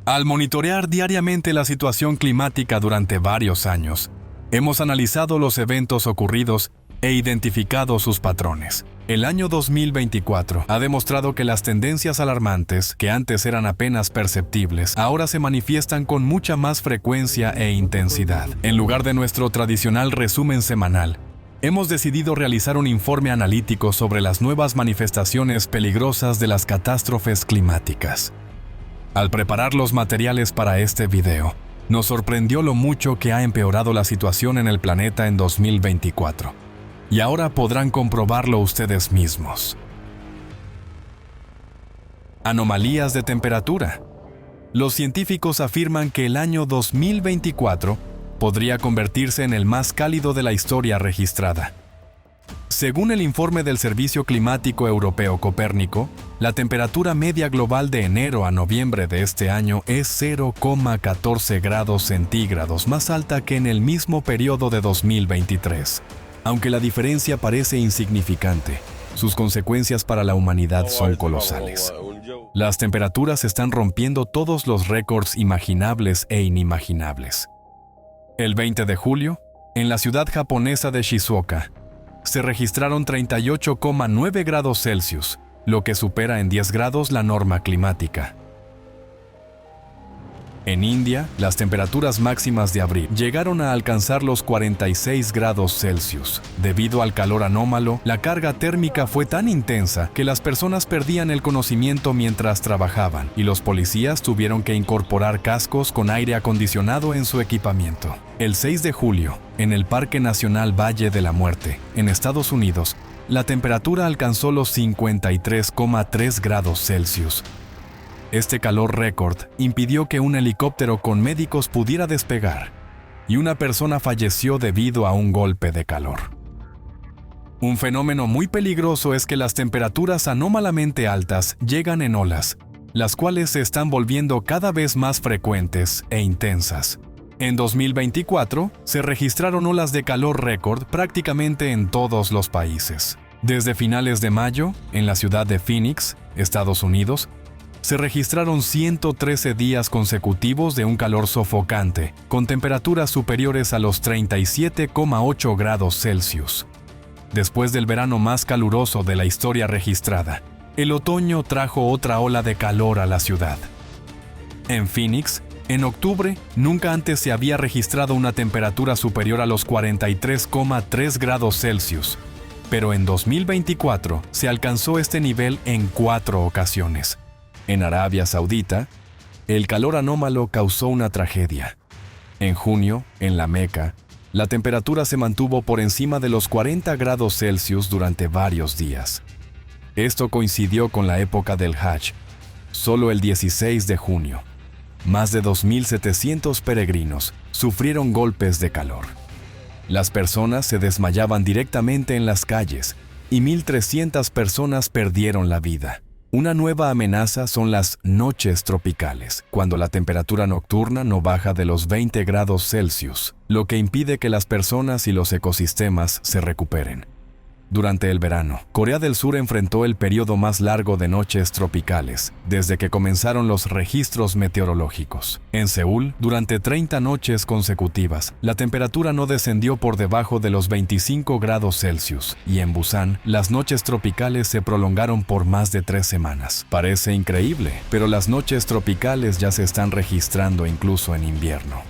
Al monitorear diariamente la situación climática durante varios años, hemos analizado los eventos ocurridos e identificado sus patrones. El año 2024 ha demostrado que las tendencias alarmantes, que antes eran apenas perceptibles, ahora se manifiestan con mucha más frecuencia e intensidad. En lugar de nuestro tradicional resumen semanal, hemos decidido realizar un informe analítico sobre las nuevas manifestaciones peligrosas de las catástrofes climáticas. Al preparar los materiales para este video, nos sorprendió lo mucho que ha empeorado la situación en el planeta en 2024. Y ahora podrán comprobarlo ustedes mismos. Anomalías de temperatura. Los científicos afirman que el año 2024 podría convertirse en el más cálido de la historia registrada. Según el informe del Servicio Climático Europeo Copérnico, la temperatura media global de enero a noviembre de este año es 0,14 grados centígrados más alta que en el mismo periodo de 2023. Aunque la diferencia parece insignificante, sus consecuencias para la humanidad son colosales. Las temperaturas están rompiendo todos los récords imaginables e inimaginables. El 20 de julio, en la ciudad japonesa de Shizuoka, se registraron 38,9 grados Celsius, lo que supera en 10 grados la norma climática. En India, las temperaturas máximas de abril llegaron a alcanzar los 46 grados Celsius. Debido al calor anómalo, la carga térmica fue tan intensa que las personas perdían el conocimiento mientras trabajaban, y los policías tuvieron que incorporar cascos con aire acondicionado en su equipamiento. El 6 de julio, en el Parque Nacional Valle de la Muerte, en Estados Unidos, la temperatura alcanzó los 53,3 grados Celsius. Este calor récord impidió que un helicóptero con médicos pudiera despegar, y una persona falleció debido a un golpe de calor. Un fenómeno muy peligroso es que las temperaturas anómalamente altas llegan en olas, las cuales se están volviendo cada vez más frecuentes e intensas. En 2024, se registraron olas de calor récord prácticamente en todos los países. Desde finales de mayo, en la ciudad de Phoenix, Estados Unidos, se registraron 113 días consecutivos de un calor sofocante, con temperaturas superiores a los 37,8 grados Celsius. Después del verano más caluroso de la historia registrada, el otoño trajo otra ola de calor a la ciudad. En Phoenix, en octubre, nunca antes se había registrado una temperatura superior a los 43,3 grados Celsius, pero en 2024 se alcanzó este nivel en 4 ocasiones. En Arabia Saudita, el calor anómalo causó una tragedia. En junio, en la Meca, la temperatura se mantuvo por encima de los 40 grados Celsius durante varios días. Esto coincidió con la época del Hajj. Solo el 16 de junio, más de 2.700 peregrinos sufrieron golpes de calor. Las personas se desmayaban directamente en las calles y 1.300 personas perdieron la vida. Una nueva amenaza son las noches tropicales, cuando la temperatura nocturna no baja de los 20 grados Celsius, lo que impide que las personas y los ecosistemas se recuperen. Durante el verano, Corea del Sur enfrentó el periodo más largo de noches tropicales desde que comenzaron los registros meteorológicos. En Seúl, durante 30 noches consecutivas, la temperatura no descendió por debajo de los 25 grados Celsius, y en Busan, las noches tropicales se prolongaron por más de 3 semanas. Parece increíble, pero las noches tropicales ya se están registrando incluso en invierno.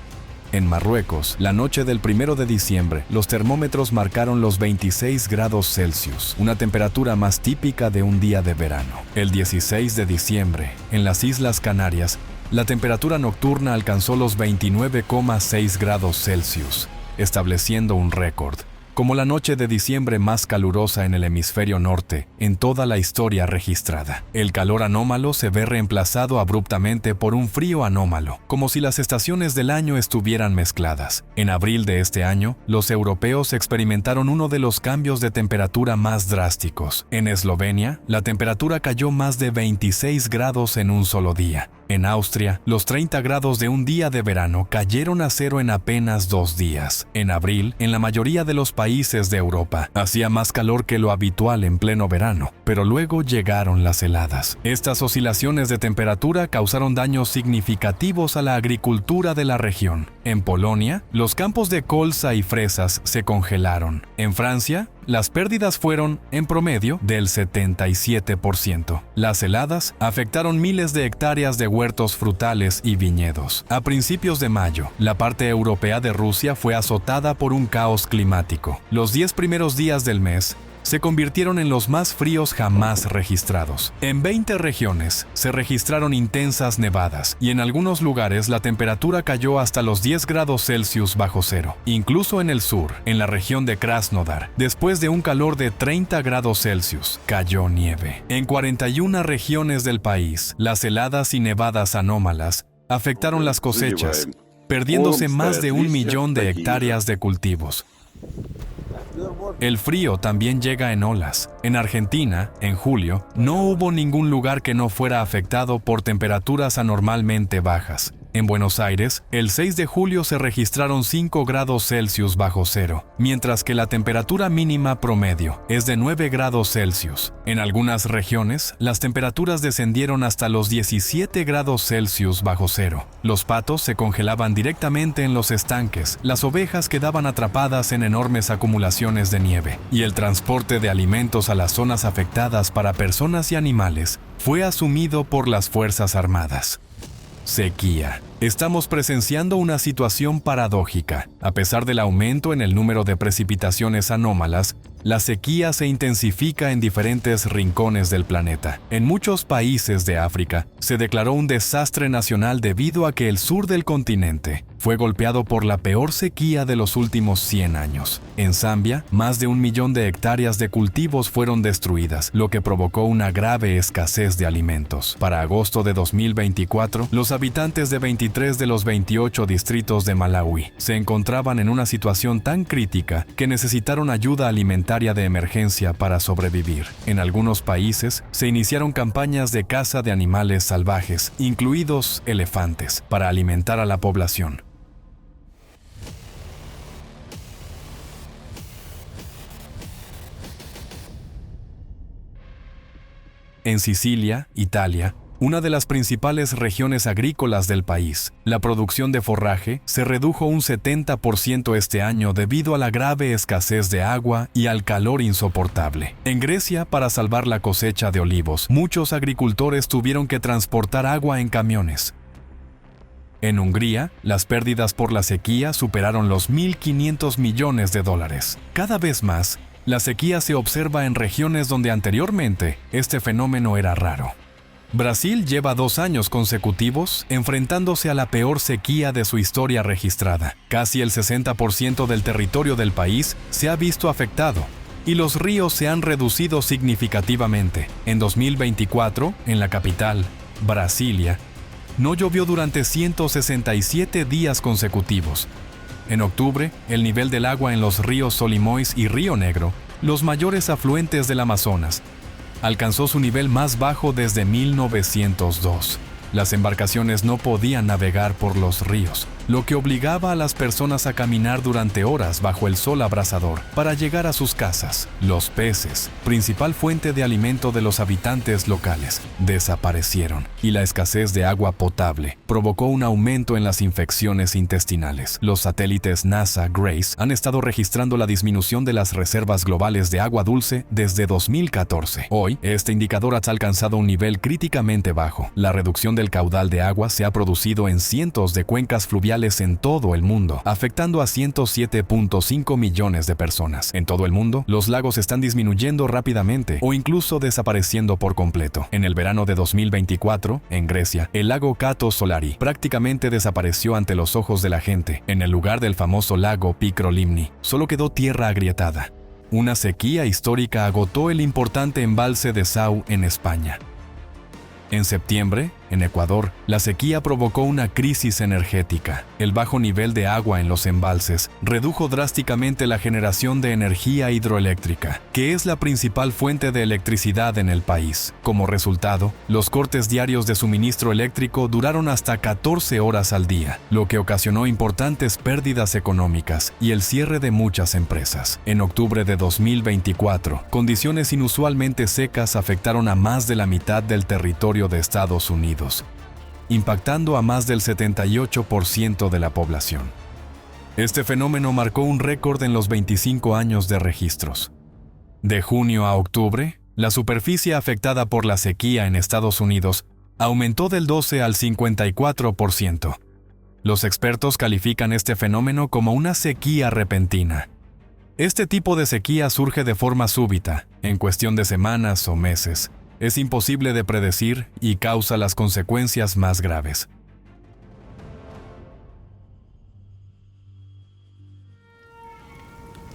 En Marruecos, la noche del 1 de diciembre, los termómetros marcaron los 26 grados Celsius, una temperatura más típica de un día de verano. El 16 de diciembre, en las Islas Canarias, la temperatura nocturna alcanzó los 29,6 grados Celsius, estableciendo un récord, como la noche de diciembre más calurosa en el hemisferio norte en toda la historia registrada. El calor anómalo se ve reemplazado abruptamente por un frío anómalo, como si las estaciones del año estuvieran mezcladas. En abril de este año, los europeos experimentaron uno de los cambios de temperatura más drásticos. En Eslovenia, la temperatura cayó más de 26 grados en un solo día. En Austria, los 30 grados de un día de verano cayeron a cero en apenas 2 días. En abril, en la mayoría de los países de Europa, hacía más calor que lo habitual en pleno verano, pero luego llegaron las heladas. Estas oscilaciones de temperatura causaron daños significativos a la agricultura de la región. En Polonia, los campos de colza y fresas se congelaron. En Francia, las pérdidas fueron, en promedio, del 77%. Las heladas afectaron miles de hectáreas de huertos frutales y viñedos. A principios de mayo, la parte europea de Rusia fue azotada por un caos climático. Los 10 primeros días del mes se convirtieron en los más fríos jamás registrados. En 20 regiones se registraron intensas nevadas y en algunos lugares la temperatura cayó hasta los 10 grados Celsius bajo cero. Incluso en el sur, en la región de Krasnodar, después de un calor de 30 grados Celsius, cayó nieve. En 41 regiones del país, las heladas y nevadas anómalas afectaron las cosechas, perdiéndose más de 1 millón de hectáreas de cultivos. El frío también llega en olas. En Argentina, en julio, no hubo ningún lugar que no fuera afectado por temperaturas anormalmente bajas. En Buenos Aires, el 6 de julio se registraron 5 grados Celsius bajo cero, mientras que la temperatura mínima promedio es de 9 grados Celsius. En algunas regiones, las temperaturas descendieron hasta los 17 grados Celsius bajo cero. Los patos se congelaban directamente en los estanques, las ovejas quedaban atrapadas en enormes acumulaciones de nieve, y el transporte de alimentos a las zonas afectadas para personas y animales fue asumido por las Fuerzas Armadas. Sequía. Estamos presenciando una situación paradójica. A pesar del aumento en el número de precipitaciones anómalas, la sequía se intensifica en diferentes rincones del planeta. En muchos países de África, se declaró un desastre nacional debido a que el sur del continente fue golpeado por la peor sequía de los últimos 100 años. En Zambia, más de 1 millón de hectáreas de cultivos fueron destruidas, lo que provocó una grave escasez de alimentos. Para agosto de 2024, los habitantes de 23 de los 28 distritos de Malawi se encontraban en una situación tan crítica que necesitaron ayuda alimentaria de emergencia para sobrevivir. En algunos países se iniciaron campañas de caza de animales salvajes, incluidos elefantes, para alimentar a la población. En Sicilia, Italia, una de las principales regiones agrícolas del país, la producción de forraje se redujo un 70% este año debido a la grave escasez de agua y al calor insoportable. En Grecia, para salvar la cosecha de olivos, muchos agricultores tuvieron que transportar agua en camiones. En Hungría, las pérdidas por la sequía superaron los 1.500 millones de dólares. Cada vez más, la sequía se observa en regiones donde anteriormente este fenómeno era raro. Brasil lleva 2 años consecutivos enfrentándose a la peor sequía de su historia registrada. Casi el 60% del territorio del país se ha visto afectado y los ríos se han reducido significativamente. En 2024, en la capital, Brasilia, no llovió durante 167 días consecutivos. En octubre, el nivel del agua en los ríos Solimões y Río Negro, los mayores afluentes del Amazonas, alcanzó su nivel más bajo desde 1902. Las embarcaciones no podían navegar por los ríos, lo que obligaba a las personas a caminar durante horas bajo el sol abrasador para llegar a sus casas. Los peces, principal fuente de alimento de los habitantes locales, desaparecieron y la escasez de agua potable provocó un aumento en las infecciones intestinales. Los satélites NASA-GRACE han estado registrando la disminución de las reservas globales de agua dulce desde 2014. Hoy, este indicador ha alcanzado un nivel críticamente bajo. La reducción del caudal de agua se ha producido en cientos de cuencas fluviales en todo el mundo, afectando a 107.5 millones de personas. En todo el mundo, los lagos están disminuyendo rápidamente o incluso desapareciendo por completo. En el verano de 2024, en Grecia, el lago Kato Solari prácticamente desapareció ante los ojos de la gente. En el lugar del famoso lago Picrolimni, solo quedó tierra agrietada. Una sequía histórica agotó el importante embalse de Sau en España. En septiembre, En Ecuador, la sequía provocó una crisis energética. El bajo nivel de agua en los embalses redujo drásticamente la generación de energía hidroeléctrica, que es la principal fuente de electricidad en el país. Como resultado, los cortes diarios de suministro eléctrico duraron hasta 14 horas al día, lo que ocasionó importantes pérdidas económicas y el cierre de muchas empresas. En octubre de 2024, condiciones inusualmente secas afectaron a más de la mitad del territorio de Estados Unidos, impactando a más del 78% de la población. Este fenómeno marcó un récord en los 25 años de registros. De junio a octubre, la superficie afectada por la sequía en Estados Unidos aumentó del 12 al 54%. Los expertos califican este fenómeno como una sequía repentina. Este tipo de sequía surge de forma súbita, en cuestión de semanas o meses. Es imposible de predecir y causa las consecuencias más graves.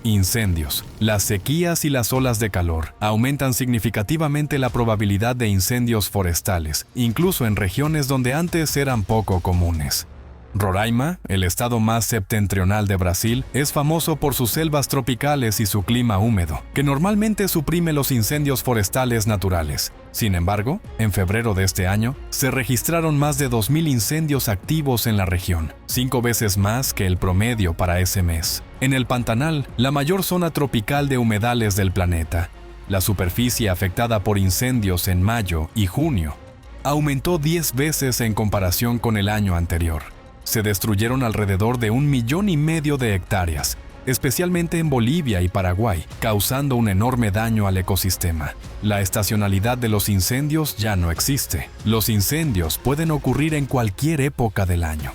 Incendios. Las sequías y las olas de calor aumentan significativamente la probabilidad de incendios forestales, incluso en regiones donde antes eran poco comunes. Roraima, el estado más septentrional de Brasil, es famoso por sus selvas tropicales y su clima húmedo, que normalmente suprime los incendios forestales naturales. Sin embargo, en febrero de este año, se registraron más de 2.000 incendios activos en la región, 5 veces más que el promedio para ese mes. En el Pantanal, la mayor zona tropical de humedales del planeta, la superficie afectada por incendios en mayo y junio aumentó 10 veces en comparación con el año anterior. Se destruyeron alrededor de 1,5 millones de hectáreas, especialmente en Bolivia y Paraguay, causando un enorme daño al ecosistema. La estacionalidad de los incendios ya no existe. Los incendios pueden ocurrir en cualquier época del año.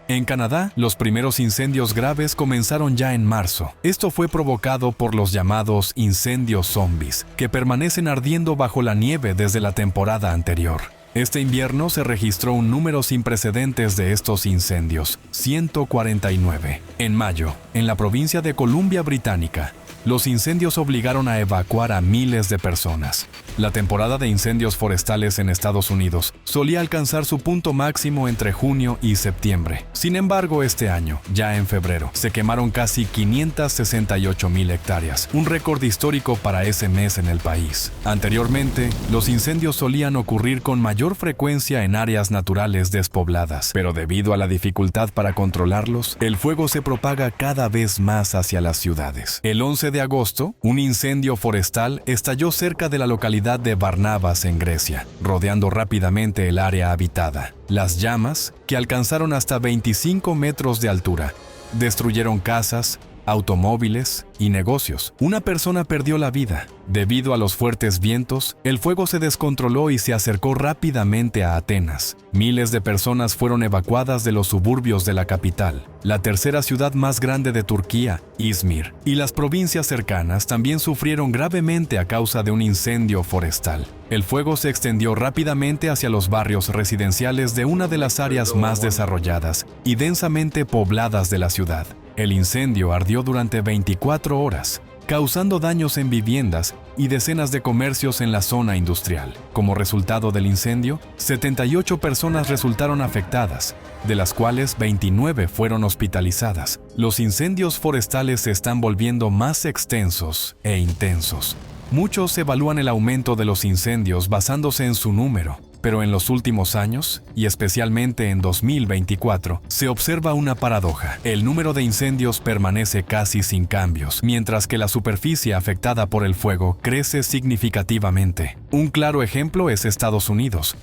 En Canadá, los primeros incendios graves comenzaron ya en marzo. Esto fue provocado por los llamados incendios zombies, que permanecen ardiendo bajo la nieve desde la temporada anterior. Este invierno se registró un número sin precedentes de estos incendios, 149. En mayo, en la provincia de Columbia Británica, los incendios obligaron a evacuar a miles de personas. La temporada de incendios forestales en Estados Unidos solía alcanzar su punto máximo entre junio y septiembre. Sin embargo, este año, ya en febrero, se quemaron casi 568,000 hectáreas, un récord histórico para ese mes en el país. Anteriormente, los incendios solían ocurrir con mayor frecuencia en áreas naturales despobladas, pero debido a la dificultad para controlarlos, el fuego se propaga cada vez más hacia las ciudades. El 11 de agosto, un incendio forestal estalló cerca de la localidad de Barnabas en Grecia, rodeando rápidamente el área habitada. Las llamas, que alcanzaron hasta 25 metros de altura, destruyeron casas, automóviles y negocios. Una persona perdió la vida. Debido a los fuertes vientos, el fuego se descontroló y se acercó rápidamente a Atenas. Miles de personas fueron evacuadas de los suburbios de la capital, la tercera ciudad más grande de Turquía, Izmir, y las provincias cercanas también sufrieron gravemente a causa de un incendio forestal. El fuego se extendió rápidamente hacia los barrios residenciales de una de las áreas más desarrolladas y densamente pobladas de la ciudad. El incendio ardió durante 24 horas, causando daños en viviendas y decenas de comercios en la zona industrial. Como resultado del incendio, 78 personas resultaron afectadas, de las cuales 29 fueron hospitalizadas. Los incendios forestales se están volviendo más extensos e intensos. Muchos evalúan el aumento de los incendios basándose en su número, pero en los últimos años, y especialmente en 2024, se observa una paradoja. El número de incendios permanece casi sin cambios, mientras que la superficie afectada por el fuego crece significativamente. Un claro ejemplo es Estados Unidos,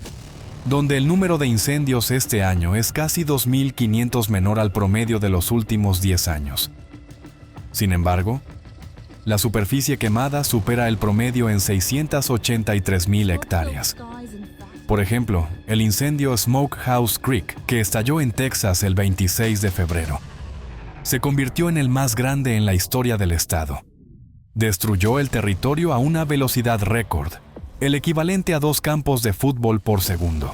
donde el número de incendios este año es casi 2.500 menor al promedio de los últimos 10 años. Sin embargo, la superficie quemada supera el promedio en 683,000 hectáreas. Por ejemplo, el incendio Smokehouse Creek, que estalló en Texas el 26 de febrero, se convirtió en el más grande en la historia del estado. Destruyó el territorio a una velocidad récord, el equivalente a 2 campos de fútbol por segundo.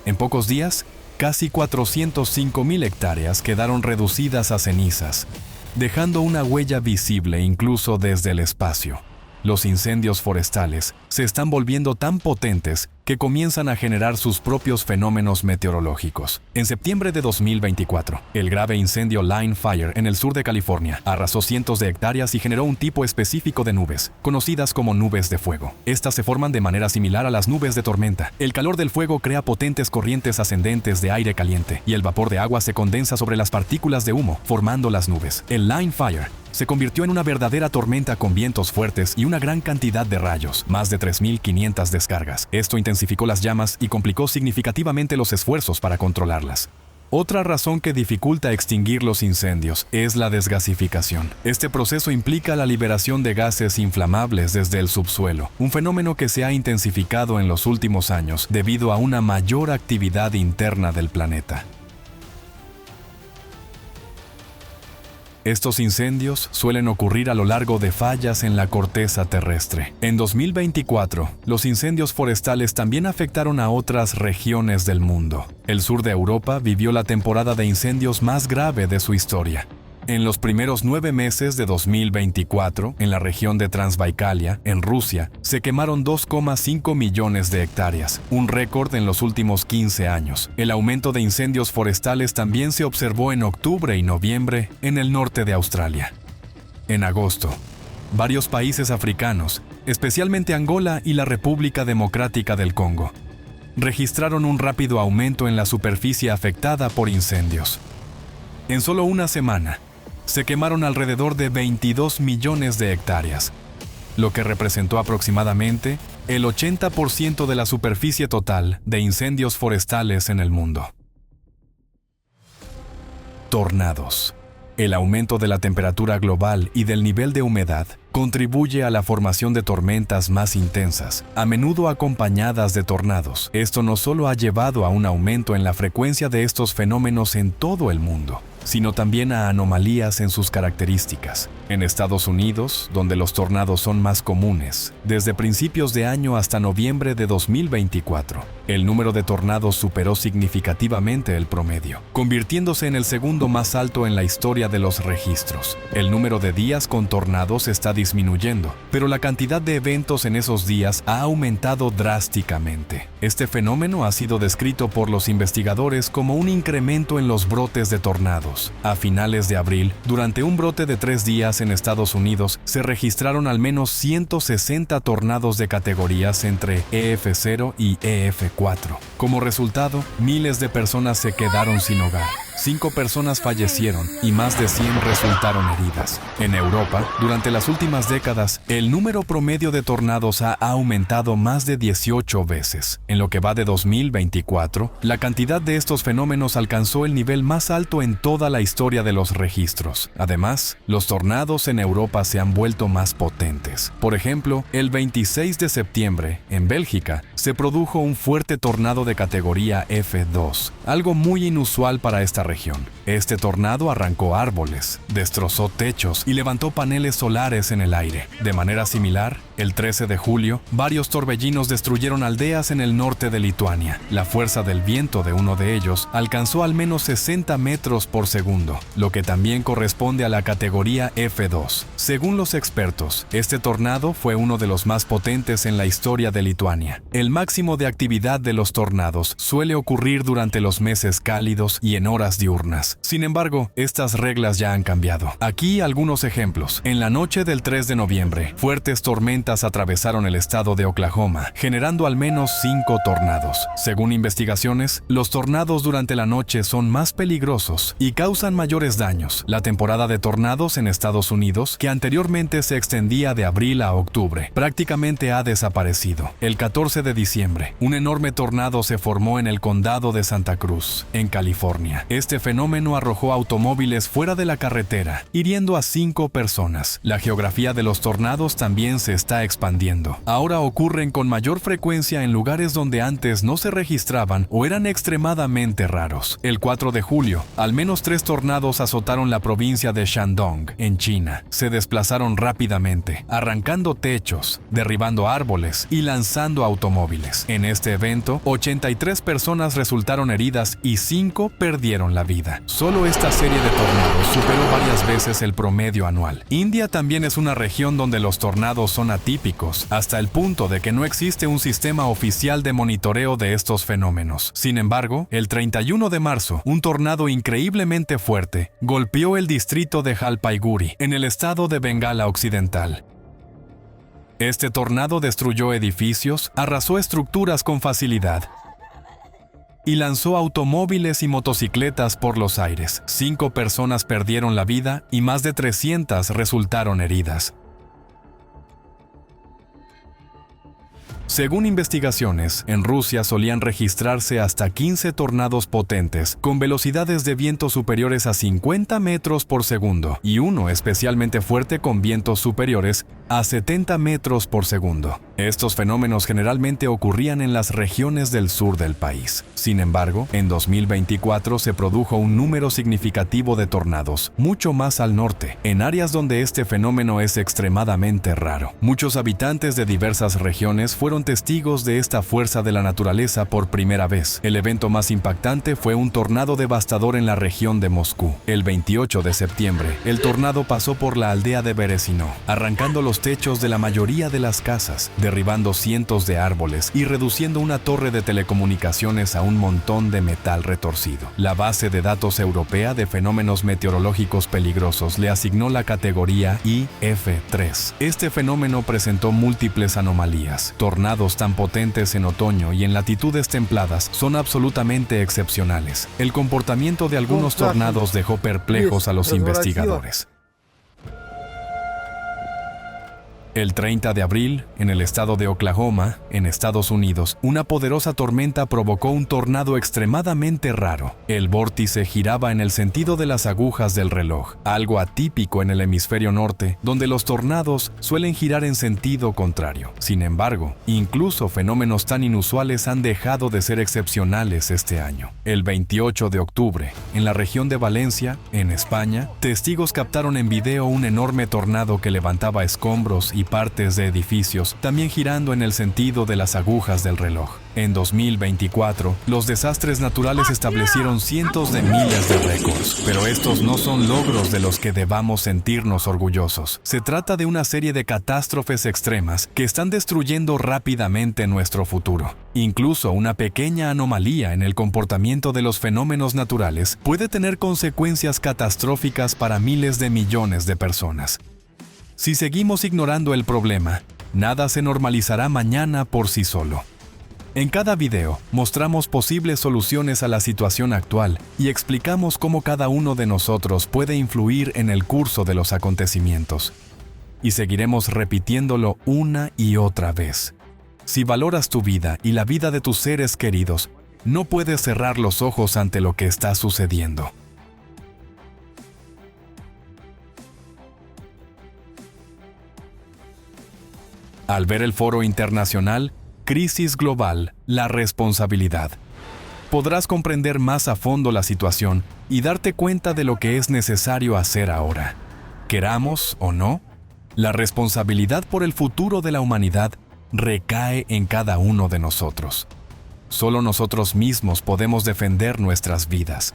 En pocos días, casi 405,000 hectáreas quedaron reducidas a cenizas. dejando una huella visible incluso desde el espacio. Los incendios forestales se están volviendo tan potentes que comienzan a generar sus propios fenómenos meteorológicos. En septiembre de 2024, el grave incendio Line Fire en el sur de California arrasó cientos de hectáreas y generó un tipo específico de nubes, conocidas como nubes de fuego. Estas se forman de manera similar a las nubes de tormenta. El calor del fuego crea potentes corrientes ascendentes de aire caliente y el vapor de agua se condensa sobre las partículas de humo, formando las nubes. El Line Fire se convirtió en una verdadera tormenta con vientos fuertes y una gran cantidad de rayos, más de 3.500 descargas. Esto intensificó las llamas y complicó significativamente los esfuerzos para controlarlas. Otra razón que dificulta extinguir los incendios es la desgasificación. Este proceso implica la liberación de gases inflamables desde el subsuelo, un fenómeno que se ha intensificado en los últimos años debido a una mayor actividad interna del planeta. Estos incendios suelen ocurrir a lo largo de fallas en la corteza terrestre. En 2024, los incendios forestales también afectaron a otras regiones del mundo. El sur de Europa vivió la temporada de incendios más grave de su historia. En los primeros 9 meses de 2024, en la región de Transbaikalia, en Rusia, se quemaron 2,5 millones de hectáreas, un récord en los últimos 15 años. El aumento de incendios forestales también se observó en octubre y noviembre en el norte de Australia. En agosto, varios países africanos, especialmente Angola y la República Democrática del Congo, registraron un rápido aumento en la superficie afectada por incendios. En solo una semana, se quemaron alrededor de 22 millones de hectáreas, lo que representó aproximadamente el 80% de la superficie total de incendios forestales en el mundo. Tornados. El aumento de la temperatura global y del nivel de humedad contribuye a la formación de tormentas más intensas, a menudo acompañadas de tornados. Esto no solo ha llevado a un aumento en la frecuencia de estos fenómenos en todo el mundo, sino también a anomalías en sus características. En Estados Unidos, donde los tornados son más comunes, desde principios de año hasta noviembre de 2024, el número de tornados superó significativamente el promedio, convirtiéndose en el segundo más alto en la historia de los registros. El número de días con tornados está disminuyendo, pero la cantidad de eventos en esos días ha aumentado drásticamente. Este fenómeno ha sido descrito por los investigadores como un incremento en los brotes de tornados. A finales de abril, durante un brote de 3 días en Estados Unidos, se registraron al menos 160 tornados de categorías entre EF0 y EF4. Como resultado, miles de personas se quedaron sin hogar. 5 personas fallecieron y más de 100 resultaron heridas. En Europa, durante las últimas décadas, el número promedio de tornados ha aumentado más de 18 veces. En lo que va de 2024, la cantidad de estos fenómenos alcanzó el nivel más alto en toda la historia de los registros. Además, los tornados en Europa se han vuelto más potentes. Por ejemplo, el 26 de septiembre, en Bélgica, se produjo un fuerte tornado de categoría F2, algo muy inusual para esta región. Este tornado arrancó árboles, destrozó techos y levantó paneles solares en el aire. De manera similar, el 13 de julio, varios torbellinos destruyeron aldeas en el norte de Lituania. La fuerza del viento de uno de ellos alcanzó al menos 60 metros por segundo, lo que también corresponde a la categoría F2. Según los expertos, este tornado fue uno de los más potentes en la historia de Lituania. El máximo de actividad de los tornados suele ocurrir durante los meses cálidos y en horas diurnas. Sin embargo, estas reglas ya han cambiado. Aquí algunos ejemplos. En la noche del 3 de noviembre, fuertes tormentas atravesaron el estado de Oklahoma, generando al menos 5 tornados. Según investigaciones, los tornados durante la noche son más peligrosos y causan mayores daños. La temporada de tornados en Estados Unidos, que anteriormente se extendía de abril a octubre, prácticamente ha desaparecido. El 14 de diciembre, un enorme tornado se formó en el condado de Santa Cruz, en California. Este fenómeno arrojó automóviles fuera de la carretera, hiriendo a 5 personas. La geografía de los tornados también se está expandiendo. Ahora ocurren con mayor frecuencia en lugares donde antes no se registraban o eran extremadamente raros. El 4 de julio, al menos 3 tornados azotaron la provincia de Shandong, en China. Se desplazaron rápidamente, arrancando techos, derribando árboles y lanzando automóviles. En este evento, 83 personas resultaron heridas y 5 perdieron perdieron la vida. Solo esta serie de tornados superó varias veces el promedio anual. India también es una región donde los tornados son atípicos, hasta el punto de que no existe un sistema oficial de monitoreo de estos fenómenos. Sin embargo, el 31 de marzo, un tornado increíblemente fuerte golpeó el distrito de Jalpaiguri, en el estado de Bengala Occidental. Este tornado destruyó edificios, arrasó estructuras con facilidad y lanzó automóviles y motocicletas por los aires. 5 personas perdieron la vida y más de 300 resultaron heridas. Según investigaciones, en Rusia solían registrarse hasta 15 tornados potentes, con velocidades de viento superiores a 50 metros por segundo, y uno especialmente fuerte con vientos superiores a 70 metros por segundo. Estos fenómenos generalmente ocurrían en las regiones del sur del país. Sin embargo, en 2024 se produjo un número significativo de tornados, mucho más al norte, en áreas donde este fenómeno es extremadamente raro. Muchos habitantes de diversas regiones fueron testigos de esta fuerza de la naturaleza por primera vez. El evento más impactante fue un tornado devastador en la región de Moscú. El 28 de septiembre, el tornado pasó por la aldea de Berezino, arrancando los techos de la mayoría de las casas, derribando cientos de árboles y reduciendo una torre de telecomunicaciones a un montón de metal retorcido. La base de datos europea de fenómenos meteorológicos peligrosos le asignó la categoría IF3. Este fenómeno presentó múltiples anomalías. Tornados tan potentes en otoño y en latitudes templadas son absolutamente excepcionales. El comportamiento de algunos tornados dejó perplejos a los investigadores. El 30 de abril, en el estado de Oklahoma, en Estados Unidos, una poderosa tormenta provocó un tornado extremadamente raro. El vórtice giraba en el sentido de las agujas del reloj, algo atípico en el hemisferio norte, donde los tornados suelen girar en sentido contrario. Sin embargo, incluso fenómenos tan inusuales han dejado de ser excepcionales este año. El 28 de octubre, en la región de Valencia, en España, testigos captaron en video un enorme tornado que levantaba escombros y partes de edificios, también girando en el sentido de las agujas del reloj. En 2024, los desastres naturales establecieron cientos de miles de récords, pero estos no son logros de los que debamos sentirnos orgullosos. Se trata de una serie de catástrofes extremas que están destruyendo rápidamente nuestro futuro. Incluso una pequeña anomalía en el comportamiento de los fenómenos naturales puede tener consecuencias catastróficas para miles de millones de personas. Si seguimos ignorando el problema, nada se normalizará mañana por sí solo. En cada video, mostramos posibles soluciones a la situación actual y explicamos cómo cada uno de nosotros puede influir en el curso de los acontecimientos. Y seguiremos repitiéndolo una y otra vez. Si valoras tu vida y la vida de tus seres queridos, no puedes cerrar los ojos ante lo que está sucediendo. Al ver el foro internacional, Crisis Global, la responsabilidad, podrás comprender más a fondo la situación y darte cuenta de lo que es necesario hacer ahora. Queramos o no, la responsabilidad por el futuro de la humanidad recae en cada uno de nosotros. Solo nosotros mismos podemos defender nuestras vidas.